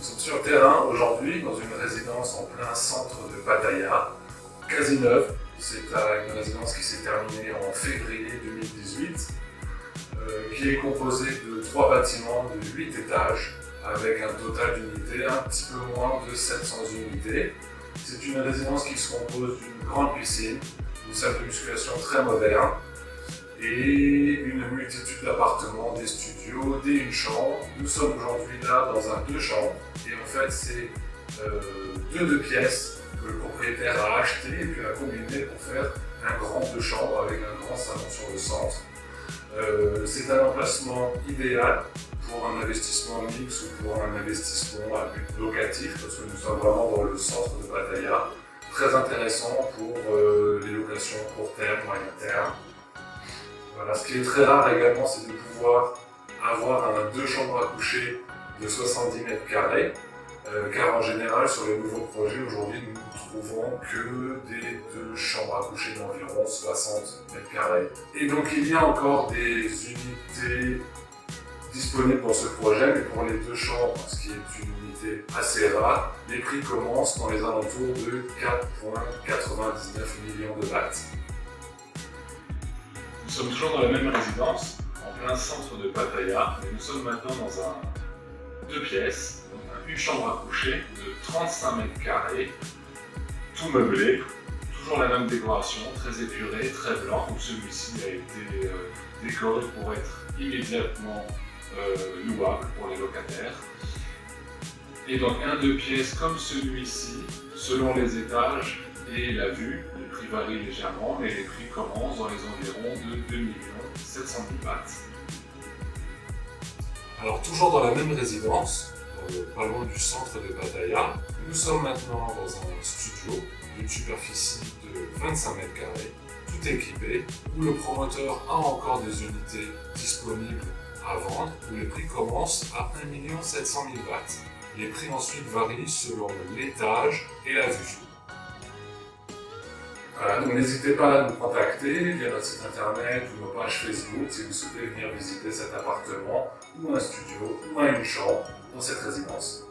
Nous sommes sur le terrain aujourd'hui dans une résidence en plein centre de Pattaya, quasi neuve. C'est une résidence qui s'est terminée en février 2018, qui est composée de 3 bâtiments de 8 étages avec un total d'unités un petit peu moins de 700 unités. C'est une résidence qui se compose d'une grande piscine, une salle de musculation très moderne et une multitude d'appartements, des studios, une chambre. Nous sommes aujourd'hui là dans un 2 chambres et en fait c'est 2 pièces que le propriétaire a acheté et puis a combiné pour faire un grand 2 chambres avec un grand salon sur le centre. C'est un emplacement idéal pour un investissement mixte ou pour un investissement à but locatif parce que nous sommes vraiment dans le centre de Pattaya. Très intéressant pour les locations court terme, moyen terme. Voilà. Ce qui est très rare également, c'est de pouvoir avoir un 2 chambres à coucher de 70 mètres carrés. Car en général, sur les nouveaux projets, aujourd'hui, nous ne trouvons que des 2 chambres à coucher d'environ 60 mètres carrés. Et donc, il y a encore des unités disponibles pour ce projet, mais pour les 2 chambres, ce qui est une unité assez rare, les prix commencent dans les alentours de 4,99 millions de bahts. Nous sommes toujours dans la même résidence, en plein centre de Pattaya, mais nous sommes maintenant dans un 2 pièces. Une chambre à coucher de 35 mètres carrés, tout meublé, toujours la même décoration, très épurée, très blanc. Donc celui-ci a été décoré pour être immédiatement louable pour les locataires. Et donc un 2 pièces comme celui-ci, selon les étages et la vue, les prix varient légèrement, mais les prix commencent dans les environs de 2 700 000 bahts. Alors toujours dans la même résidence, pas loin du centre de Pattaya. Nous sommes maintenant dans un studio d'une superficie de 25 mètres carrés, tout équipé, où le promoteur a encore des unités disponibles à vendre, où les prix commencent à 1 700 000 bahts. Les prix ensuite varient selon l'étage et la vue. Voilà, donc n'hésitez pas à nous contacter via notre site internet ou nos pages Facebook si vous souhaitez venir visiter cet appartement ou un studio ou une chambre dans cette résidence.